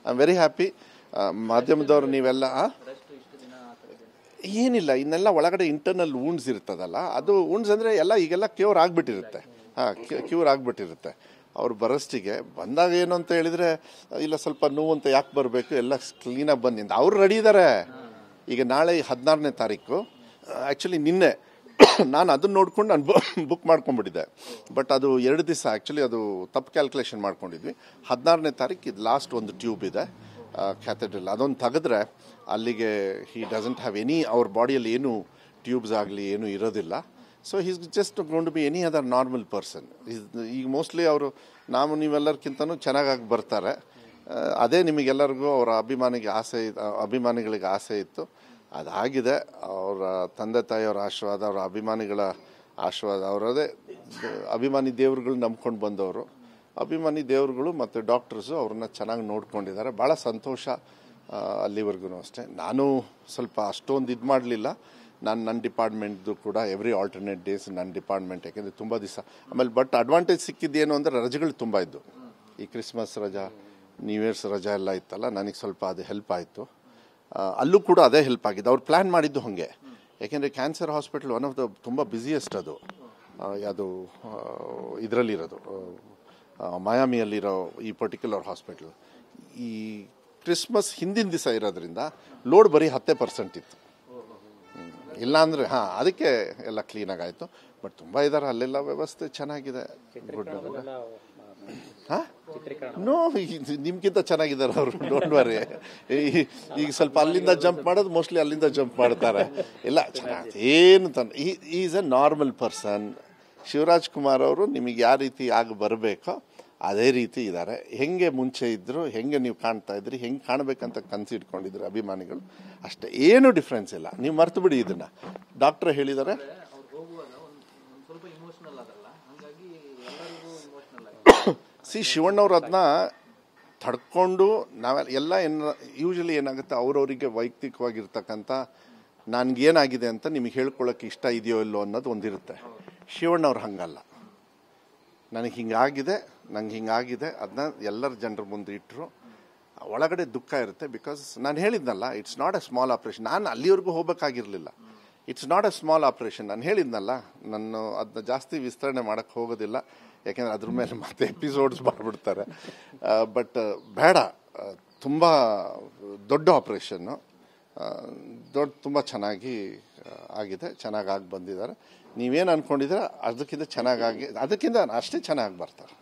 I am very happy. ಮಾಧ್ಯಮದವರು ನೀವೆಲ್ಲ ಏನಿಲ್ಲ, ಇನ್ನೆಲ್ಲ ಒಳಗಡೆ ಇಂಟರ್ನಲ್ ವೂಂಡ್ಸ್ ಇರ್ತದಲ್ಲ, ಅದು ವೂಂಡ್ಸ್ ಅಂದರೆ ಎಲ್ಲ ಈಗೆಲ್ಲ ಕ್ಯೂರ್ ಆಗಿಬಿಟ್ಟಿರುತ್ತೆ. ಕ್ಯೂರ್ ಆಗಿಬಿಟ್ಟಿರುತ್ತೆ. ಅವ್ರು ಬರೋಷ್ಟಿಗೆ ಬಂದಾಗ ಏನು ಅಂತ ಹೇಳಿದರೆ, ಇಲ್ಲ ಸ್ವಲ್ಪ ನೋವು ಅಂತ ಯಾಕೆ ಬರಬೇಕು, ಎಲ್ಲ ಕ್ಲೀನಾಗಿ ಬಂದಿಂದ ಅವ್ರು ರೆಡಿ ಇದ್ದಾರೆ. ಈಗ ನಾಳೆ 16ನೇ ತಾರೀಕು, ಆ್ಯಕ್ಚುಲಿ ನಿನ್ನೆ ನಾನು ಅದನ್ನು ನೋಡ್ಕೊಂಡು ನಾನು ಬುಕ್ ಮಾಡ್ಕೊಂಡ್ಬಿಟ್ಟಿದ್ದೆ. ಬಟ್ ಅದು 2 ದಿವಸ ಆ್ಯಕ್ಚುಲಿ ಅದು ತಪ್ಪು ಕ್ಯಾಲ್ಕುಲೇಷನ್ ಮಾಡ್ಕೊಂಡಿದ್ವಿ. 16ನೇ ತಾರೀಕು ಇದು ಲಾಸ್ಟ್ ಒಂದು ಟ್ಯೂಬ್ ಇದೆ ಕ್ಯಾಥೆಡ್ರಲ್, ಅದೊಂದು ತೆಗೆದ್ರೆ ಅಲ್ಲಿಗೆ ಹಿ ಡಸಂಟ್ ಹ್ಯಾವ್ ಎನಿ, ಅವ್ರ ಬಾಡಿಯಲ್ಲಿ ಏನು ಟ್ಯೂಬ್ಸ್ ಆಗಲಿ ಏನೂ ಇರೋದಿಲ್ಲ. So he's just gone to be any other normal person. ಈಗ ಮೋಸ್ಟ್ಲಿ ಅವರು ನಾವು ನೀವೆಲ್ಲರಿಗಿಂತನೂ ಚೆನ್ನಾಗಾಗಿ ಬರ್ತಾರೆ. ಅದೇ ನಿಮಗೆಲ್ಲರಿಗೂ ಅವರ ಅಭಿಮಾನಿಗಳಿಗೆ ಆಸೆ ಇತ್ತು, ಅದಾಗಿದೆ. ಅವರ ತಂದೆ ತಾಯಿಯವರ ಆಶೀರ್ವಾದ, ಅವರ ಅಭಿಮಾನಿಗಳ ಆಶೀರ್ವಾದ, ಅವರದೇ ಅಭಿಮಾನಿ ದೇವರುಗಳು ನಂಬ್ಕೊಂಡು ಬಂದವರು. ಅಭಿಮಾನಿ ದೇವರುಗಳು ಮತ್ತು ಡಾಕ್ಟರ್ಸು ಅವ್ರನ್ನ ಚೆನ್ನಾಗಿ ನೋಡ್ಕೊಂಡಿದ್ದಾರೆ. ಭಾಳ ಸಂತೋಷ. ಅಲ್ಲಿವರೆಗೂ ಅಷ್ಟೇ ನಾನು ಸ್ವಲ್ಪ ಅಷ್ಟೊಂದು ಇದು ಮಾಡಲಿಲ್ಲ. ನನ್ನ ಡಿಪಾರ್ಟ್ಮೆಂಟ್ದು ಕೂಡ ಎವ್ರಿ ಆಲ್ಟರ್ನೇಟ್ ಡೇಸ್ ನನ್ನ ಡಿಪಾರ್ಟ್ಮೆಂಟ್, ಯಾಕೆಂದರೆ ತುಂಬ ದಿವಸ ಆಮೇಲೆ. ಬಟ್ ಅಡ್ವಾಂಟೇಜ್ ಸಿಕ್ಕಿದ್ದೇನು ಅಂದರೆ ರಜೆಗಳು ತುಂಬ ಇದ್ದು. ಈ ಕ್ರಿಸ್ಮಸ್ ರಜಾ, ನ್ಯೂ ಇಯರ್ಸ್ ರಜಾ ಎಲ್ಲ ಇತ್ತಲ್ಲ, ನನಗೆ ಸ್ವಲ್ಪ ಅದು ಹೆಲ್ಪ್ ಆಯಿತು. ಅಲ್ಲೂ ಕೂಡ ಅದೇ ಹೆಲ್ಪ್ ಆಗಿದೆ. ಅವ್ರು ಪ್ಲ್ಯಾನ್ ಮಾಡಿದ್ದು ಹಾಗೆ, ಯಾಕೆಂದರೆ cancer hospital one of the ತುಂಬ ಬ್ಯುಸಿಯೆಸ್ಟ್ ಅದು. ಅದು ಇದರಲ್ಲಿರೋದು ಮಯಾಮಿಯಲ್ಲಿರೋ ಈ ಪರ್ಟಿಕ್ಯುಲರ್ ಹಾಸ್ಪಿಟ್ಲು. ಈ ಕ್ರಿಸ್ಮಸ್ ಹಿಂದಿನ ದಿವಸ ಇರೋದ್ರಿಂದ ಲೋಡ್ ಬರೀ 10% ಇತ್ತು. ಇಲ್ಲಾಂದರೆ ಅದಕ್ಕೆ ಎಲ್ಲ ಕ್ಲೀನಾಗಾಯಿತು. ಬಟ್ ತುಂಬ ಇದ್ದಾರೆ ಅಲ್ಲೆಲ್ಲ, ವ್ಯವಸ್ಥೆ ಚೆನ್ನಾಗಿದೆ. ಗುಡ್. ನೋ, ನಿಮ್ಗಿಂತ ಚೆನ್ನಾಗಿದ್ದಾರೆ ಅವರು, ಡೋಂಟ್ ವರಿ. ಈಗ ಸ್ವಲ್ಪ ಅಲ್ಲಿಂದ ಜಂಪ್ ಮಾಡೋದು, ಮೋಸ್ಟ್ಲಿ ಅಲ್ಲಿಂದ ಜಂಪ್ ಮಾಡ್ತಾರೆ. ಇಲ್ಲ ಚೆನ್ನಾಗಿ ಏನು is a normal person. Shivraj Kumar ಅವರು ನಿಮಗೆ ಯಾವ ರೀತಿ ಆಗಿ ಬರಬೇಕೋ ಅದೇ ರೀತಿ ಇದ್ದಾರೆ. ಹೆಂಗೆ ಮುಂಚೆ ಇದ್ದರು, ಹೆಂಗೆ ನೀವು ಕಾಣ್ತಾ ಇದ್ರಿ, ಹೆಂಗೆ ಕಾಣಬೇಕಂತ ಕನಸಿಟ್ಕೊಂಡಿದ್ರು ಅಭಿಮಾನಿಗಳು, ಅಷ್ಟೇ, ಏನೂ ಡಿಫ್ರೆನ್ಸ್ ಇಲ್ಲ. ನೀವು ಮರ್ತು ಬಿಡಿ ಇದನ್ನು. ಡಾಕ್ಟ್ರ್ ಹೇಳಿದ್ದಾರೆ. ಶಿವಣ್ಣವ್ರು ಅದನ್ನ ತಡ್ಕೊಂಡು ನಾವೆಲ್ಲ ಯೂಶಲಿ ಏನಾಗುತ್ತೆ, ಅವ್ರವರಿಗೆ ವೈಯಕ್ತಿಕವಾಗಿರ್ತಕ್ಕಂಥ ನನಗೇನಾಗಿದೆ ಅಂತ ನಿಮಗೆ ಹೇಳ್ಕೊಳ್ಳೋಕೆ ಇಷ್ಟ ಇದೆಯೋ ಇಲ್ಲೋ ಅನ್ನೋದು ಒಂದಿರುತ್ತೆ. ಶಿವಣ್ಣವ್ರು ಹಂಗಲ್ಲ. ನನಗೆ ಹಿಂಗಾಗಿದೆ, ಅದನ್ನ ಎಲ್ಲರ ಜನರ ಮುಂದೆ ಇಟ್ಟರು. ಒಳಗಡೆ ದುಃಖ ಇರುತ್ತೆ. ಬಿಕಾಸ್ ನಾನು ಹೇಳಿದ್ನಲ್ಲ, it's not a small operation. ನಾನು ಅಲ್ಲಿವರೆಗೂ ಹೋಗಬೇಕಾಗಿರಲಿಲ್ಲ. It's not a small operation. ನಾನು ಹೇಳಿದ್ನಲ್ಲ, ನಾನು ಅದನ್ನ ಜಾಸ್ತಿ ವಿಸ್ತರಣೆ ಮಾಡೋಕ್ಕೆ ಹೋಗೋದಿಲ್ಲ, ಯಾಕೆಂದರೆ ಅದ್ರ ಮೇಲೆ ಮತ್ತೆ ಎಪಿಸೋಡ್ಸ್ ಮಾಡಿಬಿಡ್ತಾರೆ. ಬಟ್ ಬೇಡ, ತುಂಬ ದೊಡ್ಡ ಆಪ್ರೇಷನ್ನು, ತುಂಬ ಚೆನ್ನಾಗಿ ಆಗಿದೆ, ಚೆನ್ನಾಗಿ ಬಂದಿದ್ದಾರೆ. ನೀವೇನು ಅಂದ್ಕೊಂಡಿದ್ರೆ ಅದಕ್ಕಿಂತ ಚೆನ್ನಾಗಿ, ಅದಕ್ಕಿಂತ ಅಷ್ಟೇ ಚೆನ್ನಾಗಿ ಬರ್ತಾರೆ.